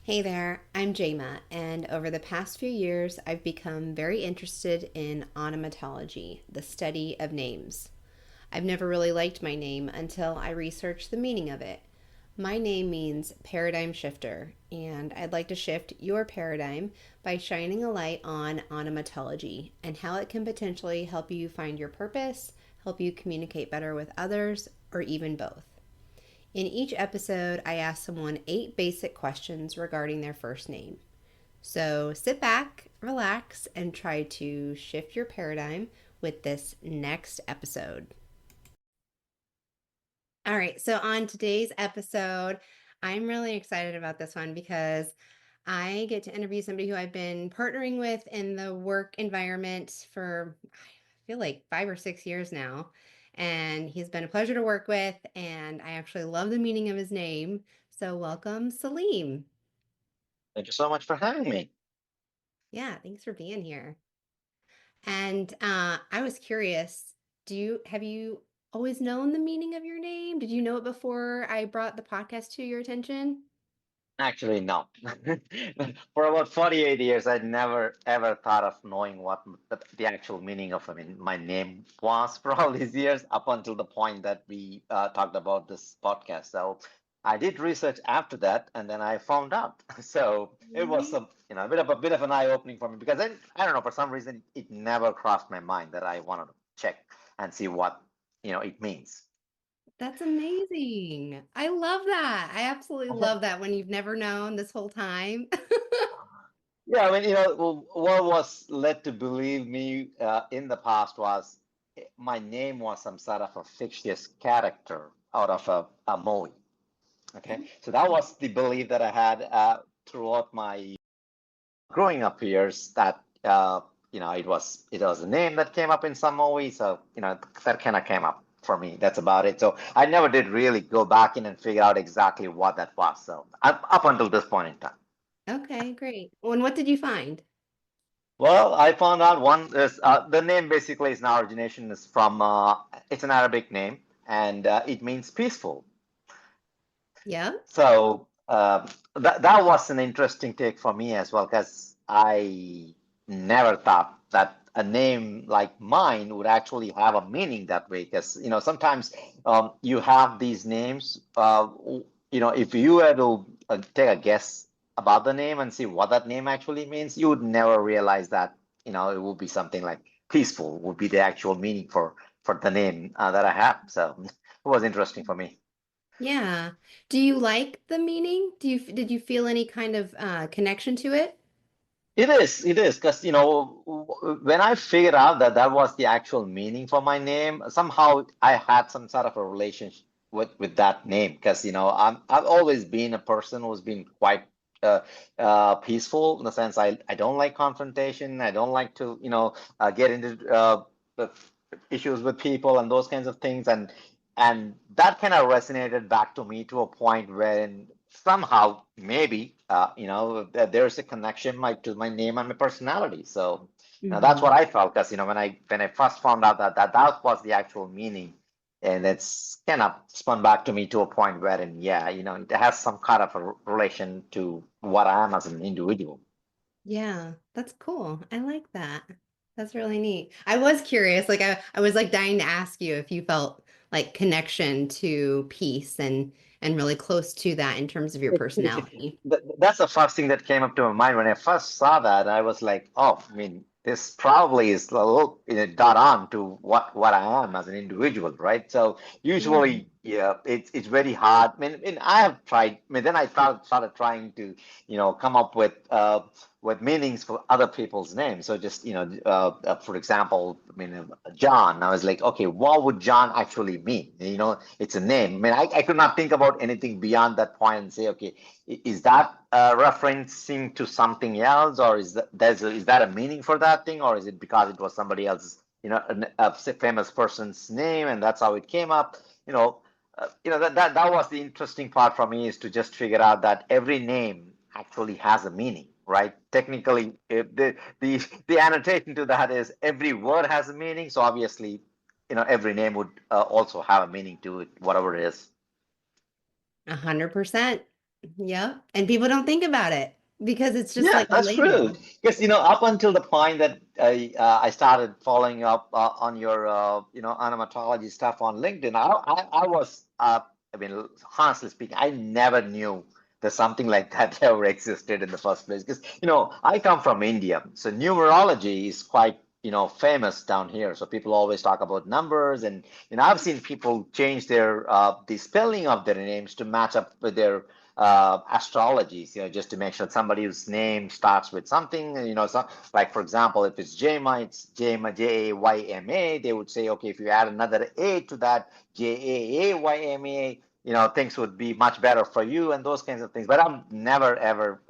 Hey there, I'm Jama, and over the past few years, I've become very interested in onomatology, the study of names. I've never really liked my name until I researched the meaning of it. My name means paradigm shifter, and I'd like to shift your paradigm by shining a light on onomatology and how it can potentially help you find your purpose, help you communicate better with others, or even both. In each episode, I ask someone 8 basic questions regarding their first name. So sit back, relax, and try to shift your paradigm with this next episode. All right, so on today's episode, I'm really excited about this one because I get to interview somebody who I've been partnering with in the work environment for, I feel like 5 or 6 years now. And he's been a pleasure to work with, and I actually love the meaning of his name. So, welcome, Saleem. Thank you so much for having me. Yeah, thanks for being here. And I was curious, have you always known the meaning of your name? Did you know it before I brought the podcast to your attention? Actually, no. For about 48 years, I never ever thought of knowing what the actual meaning of, my name was for all these years, up until the point that we talked about this podcast. So I did research after that, and then I found out. So it was Really? a bit of an eye-opening for me because I don't know, for some reason it never crossed my mind that I wanted to check and see what it means. That's amazing. I love that. I absolutely love that when you've never known this whole time. Yeah, what was led to believe me in the past was my name was some sort of a fictitious character out of a movie. Okay, so that was the belief that I had throughout my growing up years that it was a name that came up in some movie, so that kind of came up for me. That's about it. So I never did really go back in and figure out exactly what that was. So up until this point in time. Okay, great. Well, and what did you find? Well, I found out one is the name basically is an origination is from it's an Arabic name and it means peaceful. Yeah. So that was an interesting take for me as well because I never thought that a name like mine would actually have a meaning that way. Because sometimes you have these names. If you were to take a guess about the name and see what that name actually means, you would never realize that it would be something like peaceful would be the actual meaning for the name that I have. So it was interesting for me. Yeah. Do you like the meaning? Did you feel any kind of connection to it? It is, because when I figured out that that was the actual meaning for my name, somehow I had some sort of a relationship with that name, because I've always been a person who's been quite uh, peaceful in the sense I don't like confrontation. I don't like to get into the issues with people and those kinds of things, and that kind of resonated back to me to a point wherein somehow maybe there's a connection to my name and my personality. So that's what Hmm. I felt, because when I first found out that was the actual meaning, and it's kind of spun back to me to a point wherein it has some kind of a relation to what I am as an individual. Yeah, that's cool. I like that. That's really neat. I was curious, like I was like dying to ask you if you felt like connection to peace and really close to that in terms of your personality. That's the first thing that came up to my mind when I first saw that. I was like, oh, this probably is a little dot on to what I am as an individual, right? So Yeah. usually, yeah, it's very hard. I have tried. Then I started trying to, come up with meanings for other people's names. So just for example, John. I was like, okay, what would John actually mean? It's a name. I could not think about anything beyond that point and say, okay, is that referencing to something else, or is that a meaning for that thing, or is it because it was somebody else's, a famous person's name, and that's how it came up? You know, that was the interesting part for me, is to just figure out that every name actually has a meaning, right? Technically, the annotation to that is every word has a meaning. So obviously, every name would also have a meaning to it, whatever it is. 100%. Yep. And people don't think about it because it's just Yeah, like a that's true. label. Because up until the point that I started following up on your onomatology stuff on LinkedIn, I was I mean, honestly speaking, I never knew that something like that ever existed in the first place. Because I come from India, so numerology is quite famous down here. So people always talk about numbers, and I've seen people change their the spelling of their names to match up with their astrologies, just to make sure somebody whose name starts with something, so like for example, if it's Jayma, it's Jayma, Jayma. They would say, okay, if you add another A to that, Jayma, things would be much better for you and those kinds of things. But I've never ever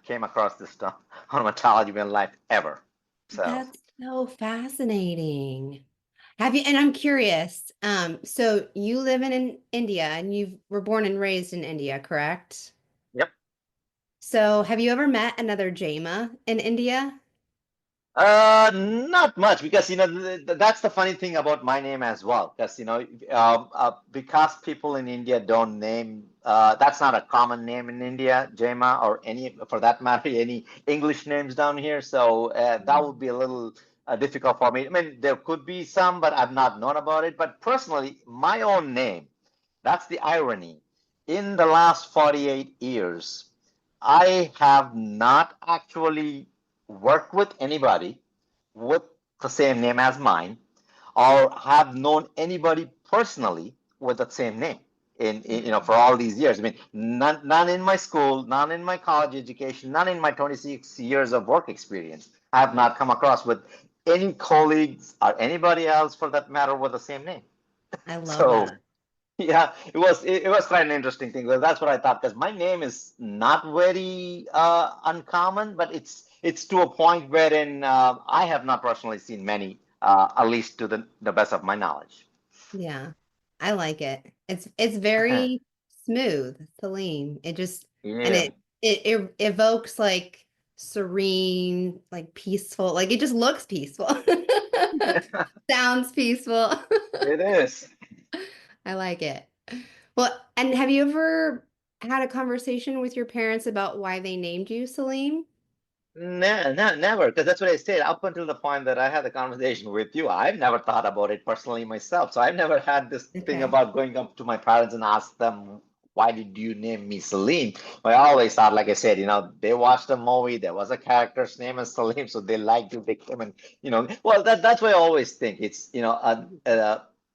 came across this stuff on metallurgy in life ever. So, That's so fascinating. Have you, and I'm curious, so you live in India and you were born and raised in India, correct? yep. So have you ever met another Jaima in India? Not much because that's the funny thing about my name as well. Because because people in India don't name that's not a common name in India, Jema, or any for that matter any English names down here. So that would be a little difficult for me. I mean, there could be some, but I've not known about it. But personally, my own name, that's the irony. In the last 48 years, I have not actually worked with anybody with the same name as mine or have known anybody personally with the same name for all these years. I mean, none in my school, none in my college education, none in my 26 years of work experience. I have not come across with any colleagues or anybody else for that matter with the same name. I love So that. yeah, it was quite an interesting thing. Well, that's what I thought because my name is not very uncommon, but it's to a point wherein I have not personally seen many, at least to the best of my knowledge. Yeah, I like it. It's very smooth, Saleem. It just and Yeah. it evokes like serene, like peaceful, like it just looks peaceful. Sounds peaceful. It is. I like it. Well, and have you ever had a conversation with your parents about why they named you Saleem? Never, because that's what I said. Up until the point that I had the conversation with you, I've never thought about it personally myself. So I've never had this thing Okay. about going up to my parents and ask them, why did you name me Salim? I always thought, like I said, they watched a movie, there was a character's name is Salim, so they liked you, they came and, well, that's why I always think it's,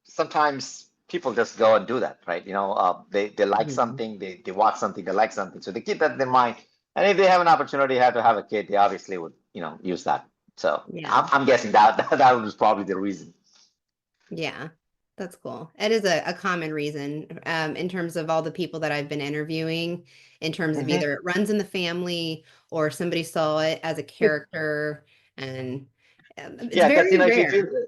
sometimes people just go and do that, right? They like Mhm. something, they watch something, they like something, so they keep that in mind and if they have an opportunity how to have a kid, they obviously would, use that. So Yeah. I'm guessing that that was probably the reason. Yeah, that's cool. It is a common reason in terms of all the people that I've been interviewing, in terms of Hmm. either it runs in the family or somebody saw it as a character, and it's Yeah, because very if rare. you,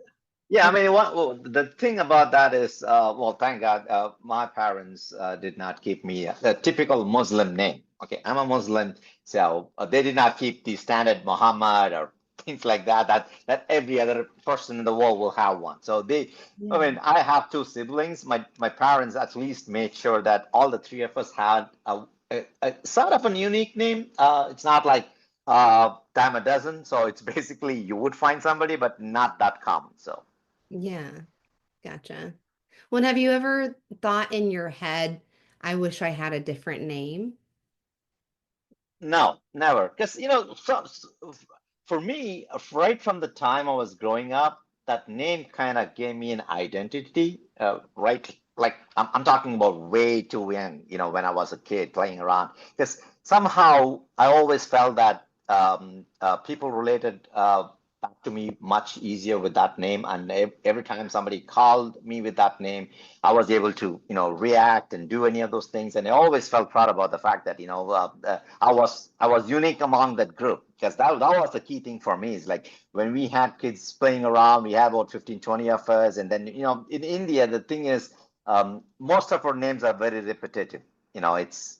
yeah, I mean, well, the thing about that is, well, thank God, my parents did not keep me a typical Muslim name. Okay, I'm a Muslim, so they did not keep the standard Muhammad or things like that. That every other person in the world will have one. So I Yeah. mean, I have two siblings. My parents at least made sure that all the three of us had a sort of a unique name. It's not like dime a dozen. So it's basically you would find somebody, but not that common. So Yeah, gotcha. Well, and have you ever thought in your head, I wish I had a different name? no, never. Because for me, right from the time I was growing up, that name kind of gave me an identity. Right, like I'm talking about way too young. When I was a kid playing around. Because somehow I always felt that people related back to me much easier with that name, and every time somebody called me with that name. I was able to, react and do any of those things. And I always felt proud about the fact that, I was unique among that group because that was the key thing for me is like when we had kids playing around, we had about 15, 20 of us. And then, in India, the thing is, most of our names are very repetitive. It's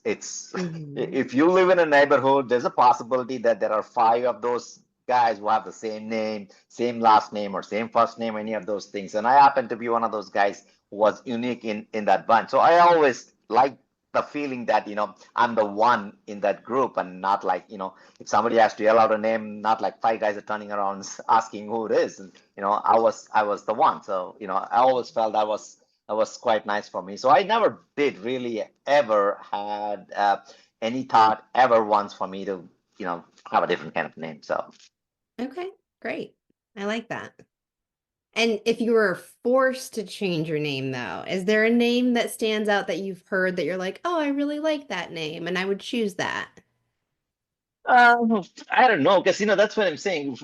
Hmm. if you live in a neighborhood, there's a possibility that there are five of those guys who have the same name, same last name, or same first name, any of those things. And I happen to be one of those guys was unique in that bunch. So I always liked the feeling that, I'm the one in that group, and not like, if somebody has to yell out a name, not like five guys are turning around asking who it is. And, I was the one. So, I always felt that was quite nice for me. So I never did really ever had any thought ever once for me to, have a different kind of name. So Okay, great. I like that. And if you were forced to change your name, though, is there a name that stands out that you've heard that you're like, oh, I really like that name and I would choose that? I don't know, because that's what I'm saying.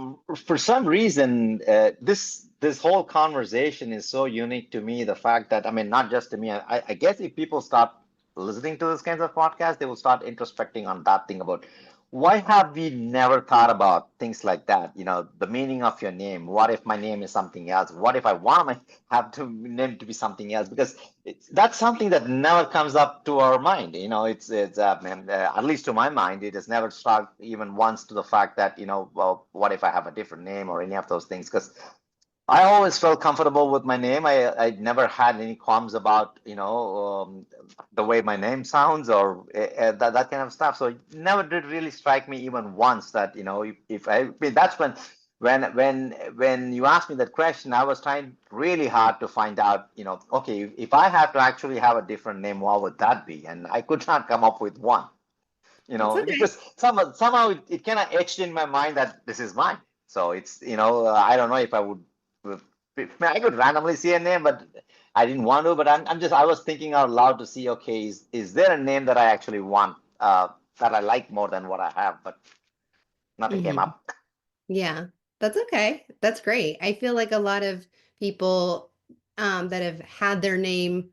For some reason, this whole conversation is so unique to me. The fact that, I mean, not just to me. I guess if people start listening to this kinds of podcasts, they will start introspecting on that thing about why have we never thought about things like that? The meaning of your name. What if my name is something else? What if I want my have to name to be something else? Because that's something that never comes up to our mind. At least to my mind, it has never struck even once to the fact that, well, what if I have a different name or any of those things? Because I always felt comfortable with my name. I never had any qualms about, the way my name sounds, or that kind of stuff. So it never did really strike me even once that, if I mean, that's when you asked me that question, I was trying really hard to find out, okay, if I had to actually have a different name, what would that be? And I could not come up with one, That's okay. because somehow it kind of etched in my mind that this is mine. So it's, I don't know if I would, I could randomly see a name, but I didn't want to. But I was thinking out loud to see, okay, is there a name that I actually want, that I like more than what I have? But nothing came Hmm. up. Yeah, that's okay. That's great. I feel like a lot of people that have had their name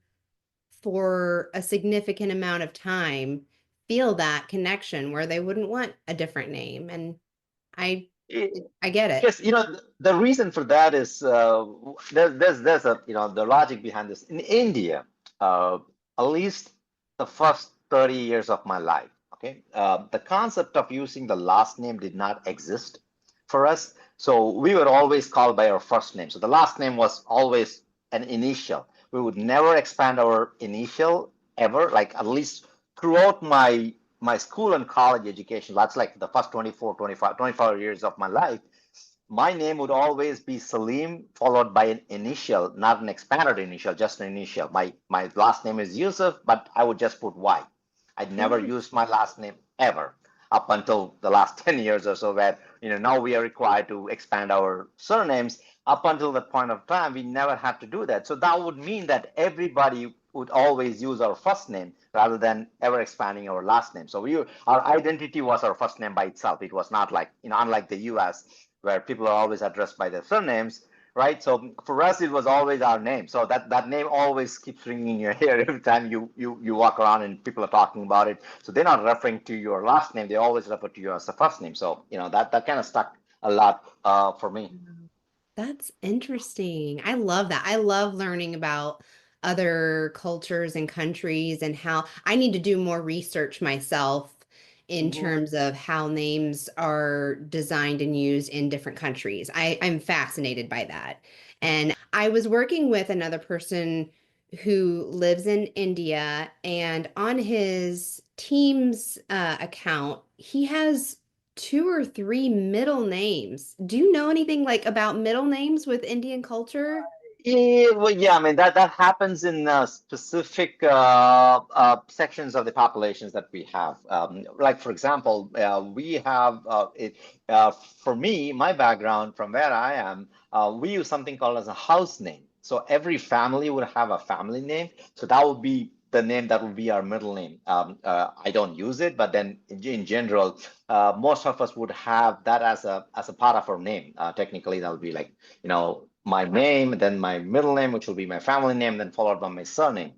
for a significant amount of time feel that connection where they wouldn't want a different name. And I I get it. Because the reason for that is, there's a, the logic behind this. In India, uh, at least the first 30 years of my life, okay, the concept of using the last name did not exist for us. So we were always called by our first name. So the last name was always an initial. We would never expand our initial ever, like at least throughout my school and college education. That's like the first 25 years of my life. My name would always be Saleem, followed by an initial, not an expanded initial, just an initial. My last name is Yusuf, but I would just put Y. I'd never Oh, used my last name ever up until the last 10 years or so, where now we are required to expand our surnames. Up until that point of time, we never had to do that. So that would mean that everybody would always use our first name rather than ever expanding our last name. So our identity was our first name by itself. It was not like, unlike the US, where people are always addressed by their surnames, right? So for us, it was always our name. So that name always keeps ringing in your ear every time you walk around and people are talking about it. So they're not referring to your last name; they always refer to you as the first name. So that kind of stuck a lot for me. wow. That's interesting. I love that. I love learning about other cultures and countries and how I need to do more research myself in Mhm. terms of how names are designed and used in different countries. I'm fascinated by that. And I was working with another person who lives in India, and on his Teams account, he has two or three middle names. Do you know anything like about middle names with Indian culture? Yeah, well, yeah, I mean that happens in specific sections of the populations that we have. Like for example, we have it. For me, my background from where I am, we use something called as a house name. So every family would have a family name. So that would be the name that would be our middle name. I don't use it, but then in general, most of us would have that as a part of our name. Technically, that would be like, my name, then my middle name, which will be my family name, then followed by my surname.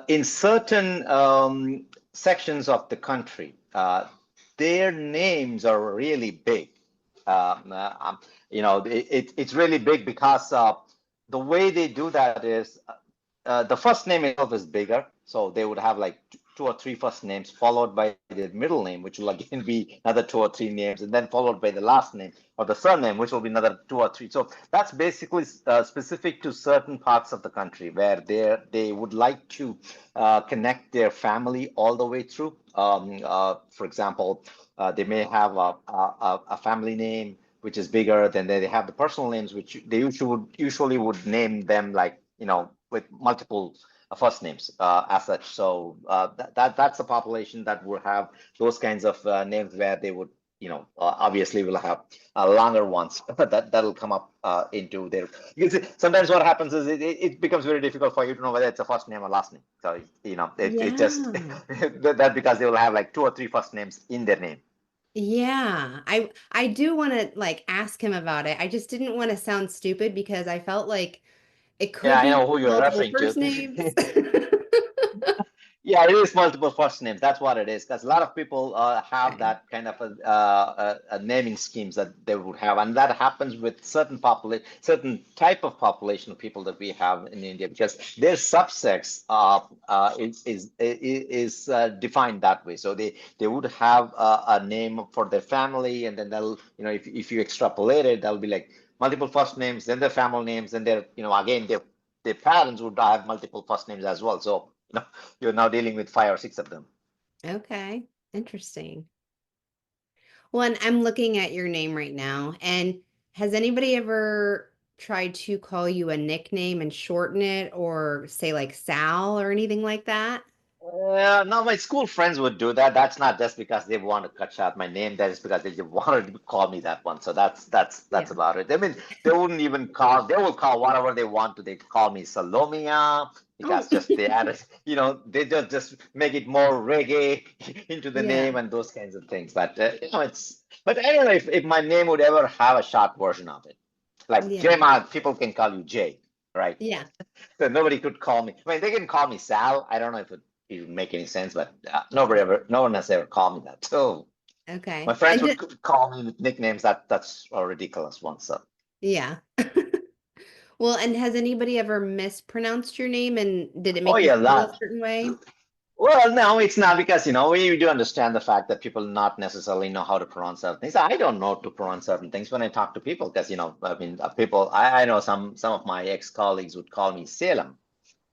In certain sections of the country, their names are really big. It's really big because the way they do that is, the first name itself is bigger. So they would have like two or three first names, followed by the middle name, which will again be another two or three names, and then followed by the last name or the surname, which will be another two or three. So that's basically specific to certain parts of the country where they would like to connect their family all the way through. For example, they may have a family name which is bigger, then they have the personal names, which they usually would name them like, with multiple first names as such. So that's a population that would have those kinds of names where they would, obviously will have longer ones that'll come up into their. Because sometimes what happens is it becomes very difficult for you to know whether it's a first name or last name. So it just Yeah. that because they will have like two or three first names in their name. Yeah. I do want to like ask him about it. I just didn't want to sound stupid because I felt like it Yeah, could I know be who you're multiple referring to. first names. Yeah, it is multiple first names. That's what it is. Because a lot of people have Okay. that kind of a naming schemes that they would have, and that happens with certain type of population of people that we have in India, because their subsects is defined that way. So they would have a name for their family, and then they'll, if you extrapolate it, that'll be like multiple first names, then their family names, and their, again their parents would have multiple first names as well. So you're now dealing with five or six of them. Okay. Interesting. Well, and I'm looking at your name right now, and has anybody ever tried to call you a nickname and shorten it or say like Sal or anything like that? No, my school friends would do that. That's not just because they want to cut short my name. That is because they just wanted to call me that one. So that's Yeah. about it. I mean, they wouldn't even call. They will call whatever they want to. They call me Salomia Oh, because just they added, they just make it more reggae into the yeah. name and those kinds of things. But it's. But I don't know if my name would ever have a short version of it. Like Yeah. J-Ma, people can call you Jay, right? Yeah. So nobody could call me. I mean, they can call me Sal. I don't know if it even make any sense, but no one has ever called me that. So my Okay. friends And would just, call me with nicknames. That's a ridiculous one. So yeah. Well, and has anybody ever mispronounced your name and did it oh make you yeah, feel a that. certain way? Well, no, it's not because we do understand the fact that people not necessarily know how to pronounce certain things. I don't know to pronounce certain things when I talk to people because I mean, people. I know some of my ex-colleagues would call me Salem,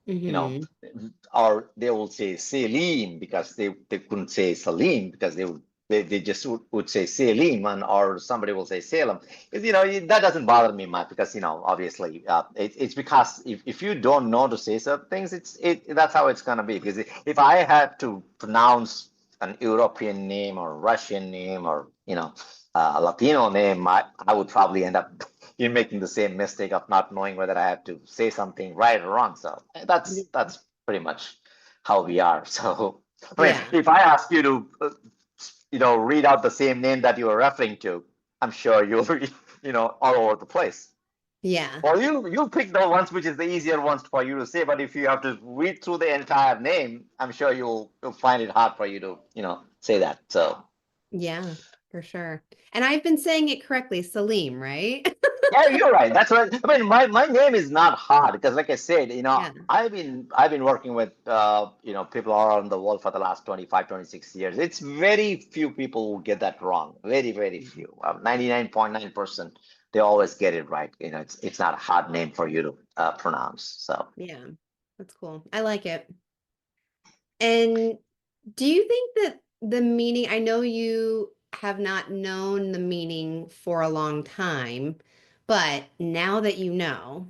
you know, Mm-hmm. or they will say Saleem because they couldn't say Salim because they just would say Saleem, and or somebody will say Salem. That doesn't bother me much because obviously it's because if you don't know to say certain things, that's how it's gonna be. Because if I had to pronounce an European name or Russian name or a Latino name, I would probably end up you're making the same mistake of not knowing whether I have to say something right or wrong. So that's pretty much how we are. So I mean, Yeah. if I ask you to, read out the same name that you were referring to, I'm sure you'll, all over the place. Yeah. Or you'll pick the ones which is the easier ones for you to say. But if you have to read through the entire name, I'm sure you'll find it hard for you to, say that. So. Yeah, for sure. And I've been saying it correctly, Saleem, right? Yeah, you're right. That's right. I mean, my name is not hard because, like I said, Yeah. I've been working with people all around the world for the last 25, 26 years. It's very few people who get that wrong. Very, very few. 99.9% they always get it right. It's not a hard name for you to pronounce. So. Yeah. That's cool. I like it. And do you think that the meaning, I know you have not known the meaning for a long time, but now that you know,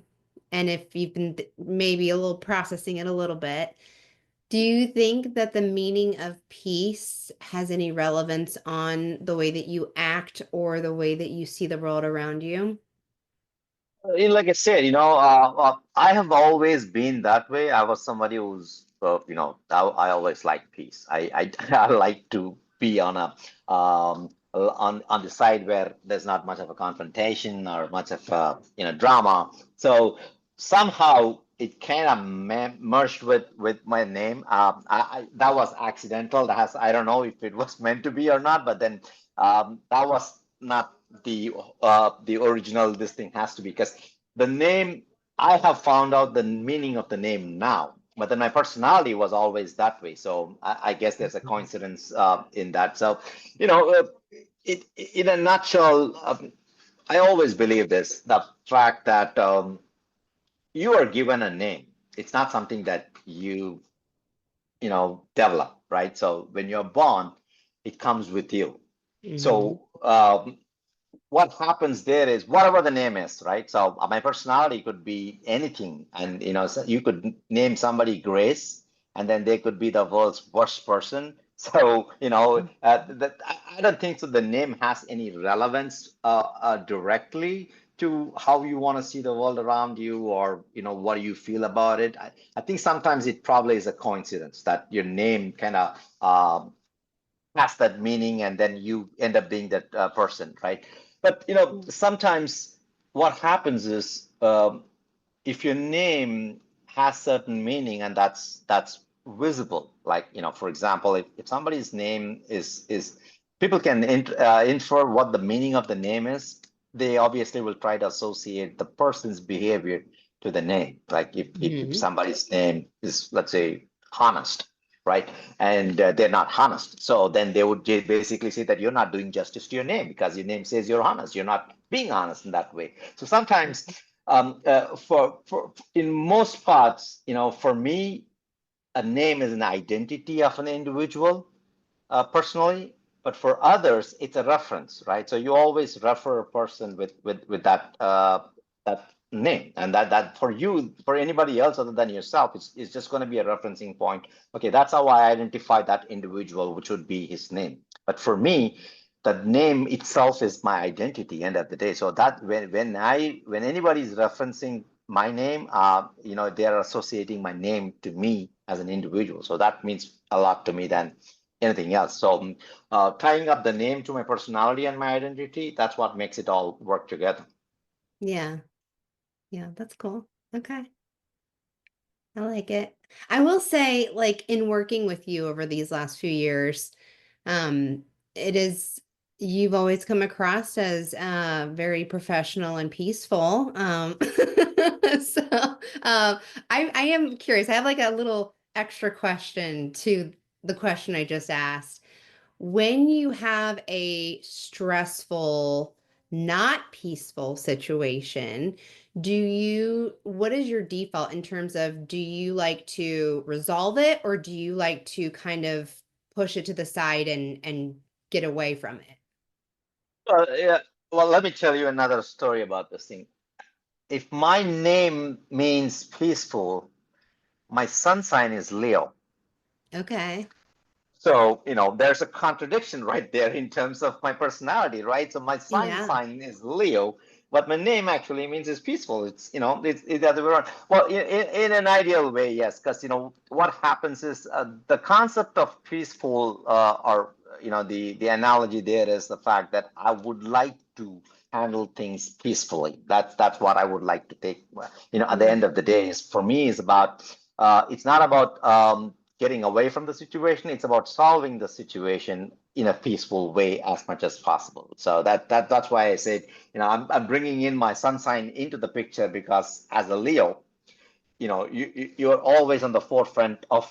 and if you've been maybe a little processing it a little bit, do you think that the meaning of peace has any relevance on the way that you act or the way that you see the world around you? Like I said, I have always been that way. I was somebody who's, I always like peace. I like to be on the side where there's not much of a confrontation or much of drama. So somehow it kind of merged with my name. That was accidental. I don't know if it was meant to be or not, but then that was not the original this thing has to be because the name I have found out the meaning of the name now. but then my personality was always that way. So I guess there's a coincidence in that. So, you know, in a nutshell, I always believe this, the fact that you are given a name. It's not something that develop, right? So when you're born, it comes with you. Mm-hmm. So what happens there is whatever the name is, right? So my personality could be anything, and so you could name somebody Grace, and then they could be the world's worst person. So that I don't think so. The name has any relevance directly to how you want to see the world around you, or what you feel about it. I think sometimes it probably is a coincidence that your name kind of has that meaning, and then you end up being that person, right? But sometimes what happens is, if your name has certain meaning and that's visible, like for example, if somebody's name is people can infer what the meaning of the name is. They obviously will try to associate the person's behavior to the name. Like if Mm-hmm. somebody's name is, let's say, honest, right? And they're not honest. So then they would basically say that you're not doing justice to your name because your name says you're honest. You're not being honest in that way. So sometimes, for in most parts, for me, a name is an identity of an individual, personally, but for others, it's a reference, right? So you always refer a person with that name, and that for you, for anybody else other than yourself, it's just going to be a referencing point. Okay, that's how I identify that individual, which would be his name. But for me, the name itself is my identity, end of the day. So that when anybody is referencing my name, they're associating my name to me as an individual. So that means a lot to me than anything else. So tying up the name to my personality and my identity, that's what makes it all work together. Yeah. Yeah, that's cool. Okay. I like it. I will say, like, in working with you over these last few years, um, it is, you've always come across as very professional and peaceful. So I am curious. I have like a little extra question to the question I just asked. When you have a stressful, not peaceful situation, what is your default in terms of, do you like to resolve it, or do you like to kind of push it to the side and get away from it? Yeah. Well, let me tell you another story about this thing. If my name means peaceful, my sun sign is Leo. Okay. So, there's a contradiction right there in terms of my personality, right? So my sun Yeah. sign is Leo, but my name actually means it's peaceful. It's the other way around. Well, in an ideal way, yes, because, what happens is, the concept of peaceful, or, the analogy there is the fact that I would like to handle things peacefully. That's what I would like to take. At the end Yeah. of the day, is for me is about, it's not about getting away from the situation. It's about solving the situation in a peaceful way as much as possible. So that's why I said, I'm bringing in my sun sign into the picture, because as a Leo, you're always on the forefront of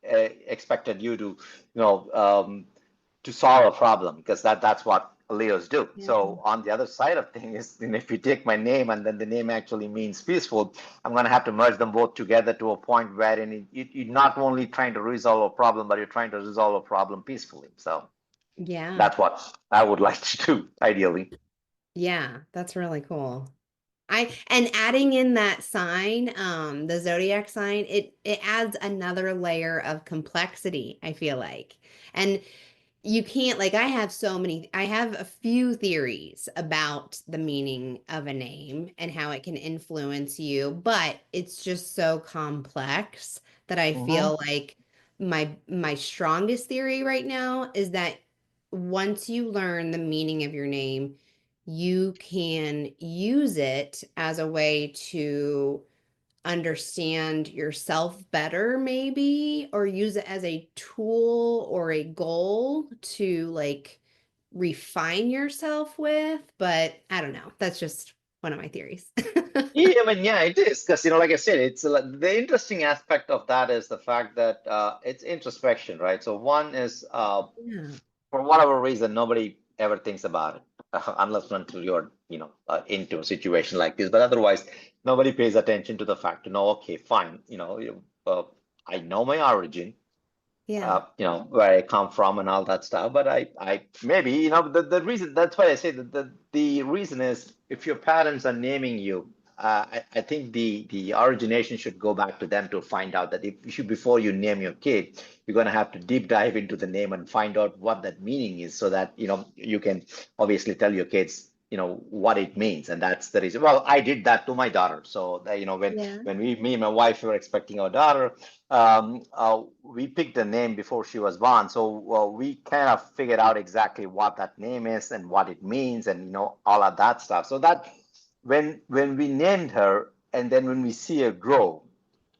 expected you to, to solve a problem, because that's what Leos do. Yeah. So on the other side of things, if you take my name and then the name actually means peaceful, I'm going to have to merge them both together to a point wherein you're not only trying to resolve a problem, but you're trying to resolve a problem peacefully. So Yeah. that's what I would like to do, ideally. Yeah. That's really cool. And adding in that sign, the zodiac sign, it adds another layer of complexity, I feel like. And you can't, like, I have a few theories about the meaning of a name and how it can influence you, but it's just so complex that I Hmm. feel like my strongest theory right now is that once you learn the meaning of your name, you can use it as a way to understand yourself better, maybe, or use it as a tool or a goal to like refine yourself with. But I don't know. That's just one of my theories. Yeah, I mean, yeah, it is because like I said, it's the interesting aspect of that is the fact that it's introspection, right? So one is Yeah. for whatever reason, nobody ever thinks about it unless and until you're, into a situation like this. But otherwise, nobody pays attention to the fact to know, okay, fine, I know my origin, Yeah. where I come from and all that stuff. But I maybe, the reason that's why I say that the reason is if your parents are naming you, I think the origination should go back to them to find out that if you before you name your kid, you're going to have to deep dive into the name and find out what that meaning is, so that you can obviously tell your kids what it means. And that's the reason. Well, I did that to my daughter. So Yeah. when me and my wife were expecting our daughter, we picked a name before she was born, so we kind of figured out exactly what that name is and what it means, and all of that stuff. So that when we named her, and then when we see her grow,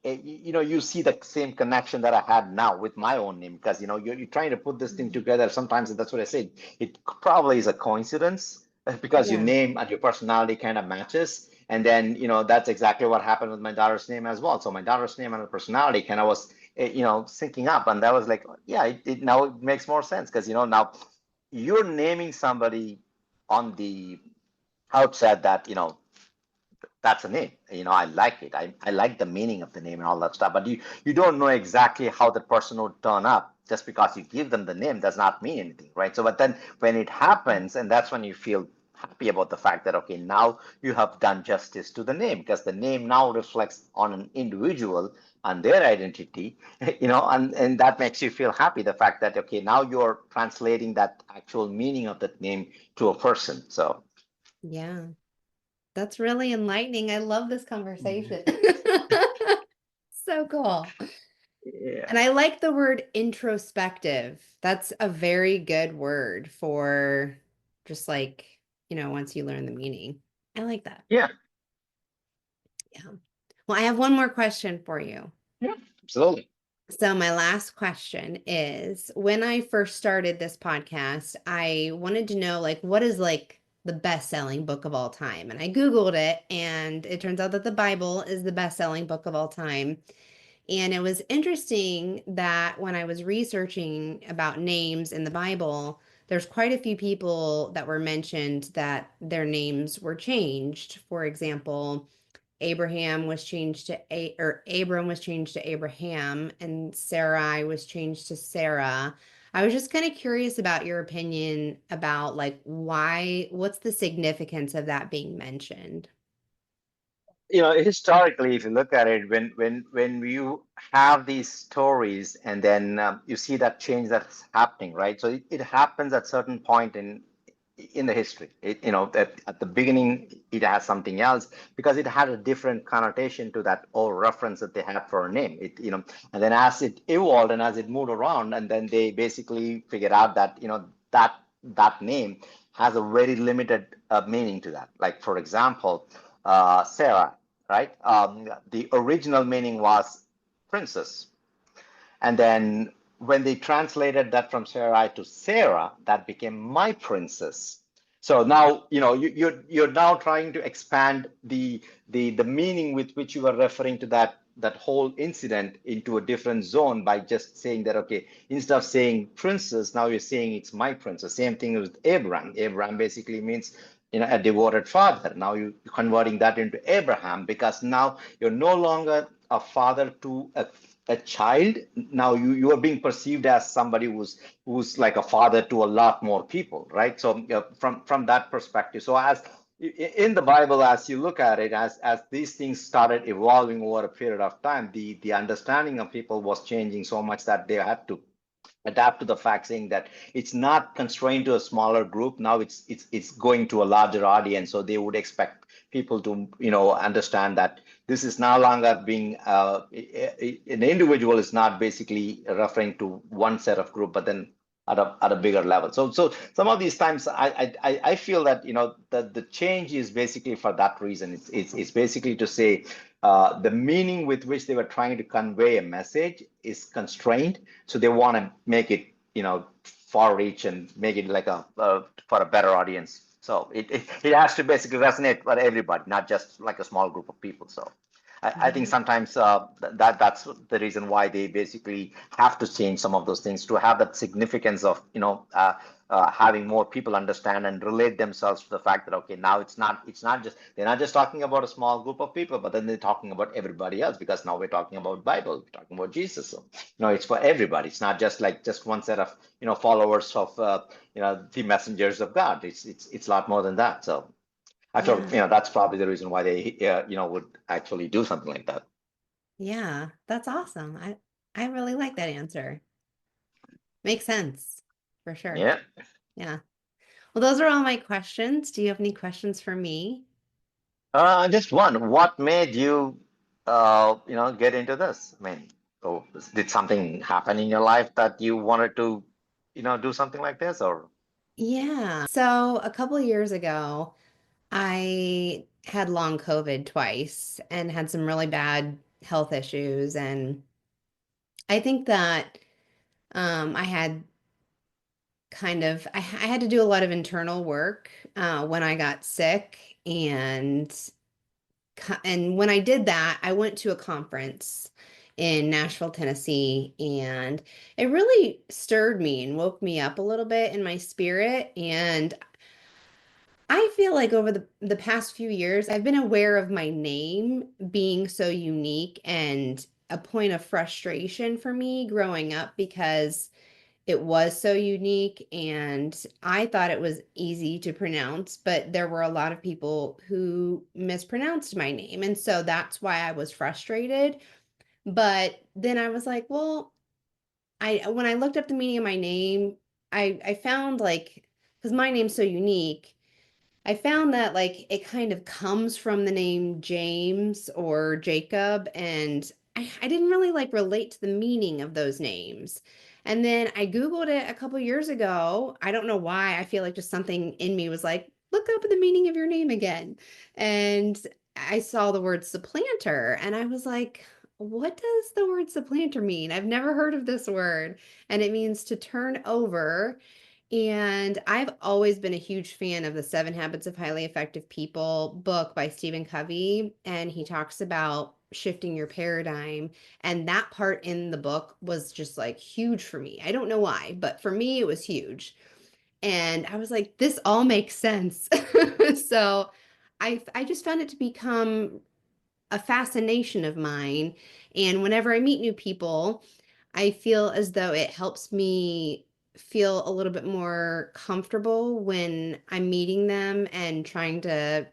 you see the same connection that I had now with my own name, because you're trying to put this thing together. Sometimes that's what I said. It probably is a coincidence because your Yeah. name and your personality kind of matches. And then, that's exactly what happened with my daughter's name as well. So my daughter's name and her personality kind of was, syncing up. And that was like, yeah, it now it makes more sense because, now you're naming somebody on the outset that, that's a name. I like it. I like the meaning of the name and all that stuff. But you don't know exactly how the person would turn up. Just because you give them the name does not mean anything, right? So, but then when it happens, and that's when you feel happy about the fact that, okay, now you have done justice to the name, because the name now reflects on an individual and their identity, and that makes you feel happy. The fact that, okay, now you're translating that actual meaning of that name to a person. So, Yeah. That's really enlightening. I love this yeah. conversation. So cool. And Yeah. I like the word introspective. That's a very good word for just like, once you learn the meaning. I like that. Yeah. Yeah. Well, I have one more question for you. Yeah, absolutely. So, my last question is when I first started this podcast, I wanted to know like what is like the best-selling book of all time? And I Googled it, and it turns out that the Bible is the best-selling book of all time. And it was interesting that when I was researching about names in the Bible, there's quite a few people that were mentioned that their names were changed. For example, Abraham was changed to or Abram was changed to Abraham, and Sarai was changed to Sarah. I was just kind of curious about your opinion about like what's the significance of that being mentioned? Historically, if you look at it, when you have these stories, and then you see that change that's happening, right? So it happens at certain point in the history. At the beginning, it has something else because it had a different connotation to that old reference that they had for a name. And then as it evolved and as it moved around, and then they basically figured out that that name has a very limited meaning to that. Like for example, Sarah, right? The original meaning was princess, and then when they translated that from Sarai to Sarah, that became my princess. So now, you're now trying to expand the meaning with which you are referring to that whole incident into a different zone by just saying that, okay, instead of saying princess, now you're saying it's my princess. Same thing with Abraham. Abraham basically means a devoted father. Now you're converting that into Abraham because now you're no longer a father to a child. Now you are being perceived as somebody who's like a father to a lot more people, right? So from that perspective, so as in the Bible, as you look at it, as these things started evolving over a period of time, the understanding of people was changing so much that they had to adapt to the fact, saying that it's not constrained to a smaller group. Now it's going to a larger audience, so they would expect people to understand that this is no longer being an individual is not basically referring to one set of group, but then at a bigger level. So some of these times I feel that the change is basically for that reason. It's basically to say the meaning with which they were trying to convey a message is constrained, so they want to make it far reach and make it like a for a better audience. So it has to basically resonate for everybody, not just like a small group of people. So I think Yeah. sometimes that's the reason why they basically have to change some of those things to have that significance of having more people understand and relate themselves to the fact that okay, now it's not just they're not just talking about a small group of people, but then they're talking about everybody else because now we're talking about Bible, we're talking about Jesus. So it's for everybody. It's not just like just one set of followers of the messengers of God. It's a lot more than that. So I feel Yeah. that's probably the reason why they would actually do something like that. Yeah. That's awesome. I really like that answer. Makes sense for sure. Yeah. Yeah. Well, those are all my questions. Do you have any questions for me? Just one. What made you get into this? I mean, oh, did something happen in your life that you wanted to do something like this, or? Yeah. So a couple of years ago, I had long COVID twice and had some really bad health issues. And I think that I had I had to do a lot of internal work when I got sick. And when I did that, I went to a conference in Nashville, Tennessee, and it really stirred me and woke me up a little bit in my spirit. And I feel like over the past few years, I've been aware of my name being so unique and a point of frustration for me growing up because it was so unique and I thought it was easy to pronounce, but there were a lot of people who mispronounced my name. And so that's why I was frustrated. But then I was like, well, I when I looked up the meaning of my name, I found like because my name's so unique, I found that like it kind of comes from the name James or Jacob, and I didn't really like relate to the meaning of those names. And then I Googled it a couple years ago. I don't know why. I feel like just something in me was like, look up the meaning of your name again. And I saw the word supplanter, and I was like, what does the word supplanter mean? I've never heard of this word. And it means to turn over. And I've always been a huge fan of the Seven Habits of Highly Effective People book by Stephen Covey. And he talks about shifting your paradigm. And that part in the book was just like huge for me. I don't know why, but for me, it was huge. And I was like, this all makes sense. So I just found it to become a fascination of mine. And whenever I meet new people, I feel as though it helps me feel a little bit more comfortable when I'm meeting them and trying to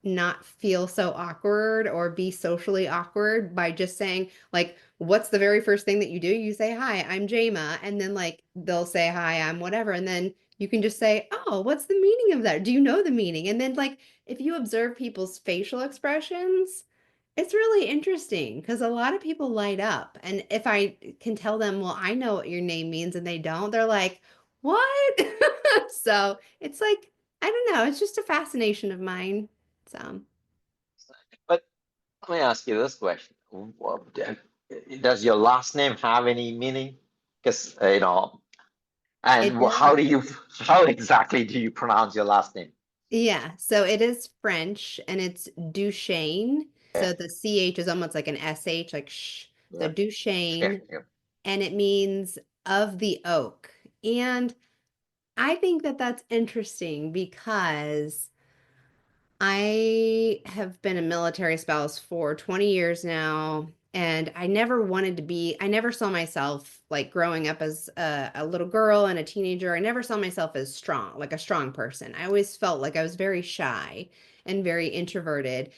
not feel so awkward or be socially awkward by just saying, like, what's the very first thing that you do? You say, hi, I'm Jama. And then, like, they'll say, hi, I'm whatever. And then you can just say, oh, what's the meaning of that? Do you know the meaning? And then, like, if you observe people's facial expressions, it's really interesting because a lot of people light up. And if I can tell them, well, I know what your name means, and they don't, they're like, what? So it's like, I don't know, it's just a fascination of mine. So, But let me ask you this question: does your last name have any meaning? Because it how do does. you how exactly do you pronounce your last name? Yeah. So it is French and it's Duchesne. Yeah, So the CH is almost like an SH, like shh. So yeah, yeah, Duchesne, yeah. and it means of the oak. And I think that that's interesting because I have been a military spouse for 20 years now, and I never saw myself like growing up as a little girl and a teenager. I never saw myself as strong, like a strong person. I always felt like I was very shy and very introverted.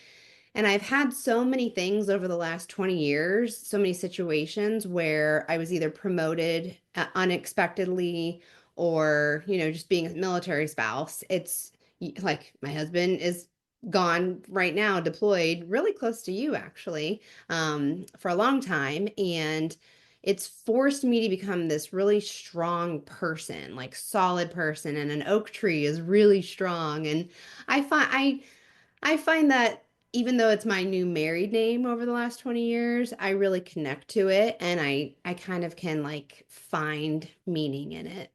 And I've had so many things over the last 20 years, so many situations where I was either promoted unexpectedly or, just being a military spouse. It's like my husband is gone right now, deployed really close to you, actually, for a long time. And it's forced me to become this really strong person, like solid person. And an oak tree is really strong. And I find that even though it's my new married name over the last 20 years, I really connect to it and I kind of can like find meaning in it.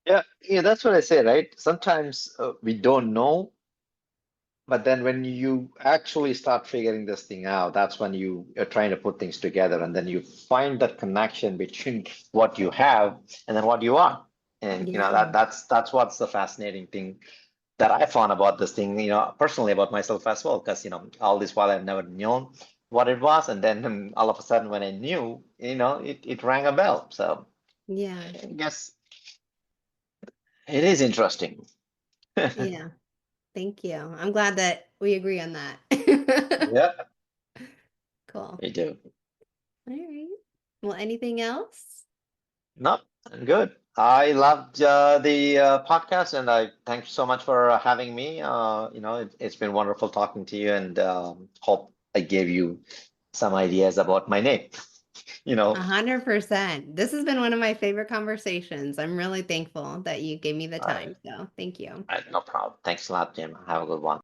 Yeah, yeah, that's what I say, right? Sometimes we don't know, but then when you actually start figuring this thing out, that's when you are trying to put things together, and then you find that connection between what you have and then what you are. And Yeah. that's what's the fascinating thing that I found about this thing, personally about myself as well, because all this while I've never known what it was, and then all of a sudden when I knew, it rang a bell. So Yeah. I guess it is interesting. Yeah. Thank you. I'm glad that we agree on that. Yeah, Cool. we do. All right. Well, anything else? No, I'm good. I loved the podcast, and I thank you so much for having me. It's been wonderful talking to you, and hope I gave you some ideas about my name. You know, 100%. This has been one of my favorite conversations. I'm really thankful that you gave me the uh, time. So thank you. no problem. Thanks a lot, Jim. Have a good one.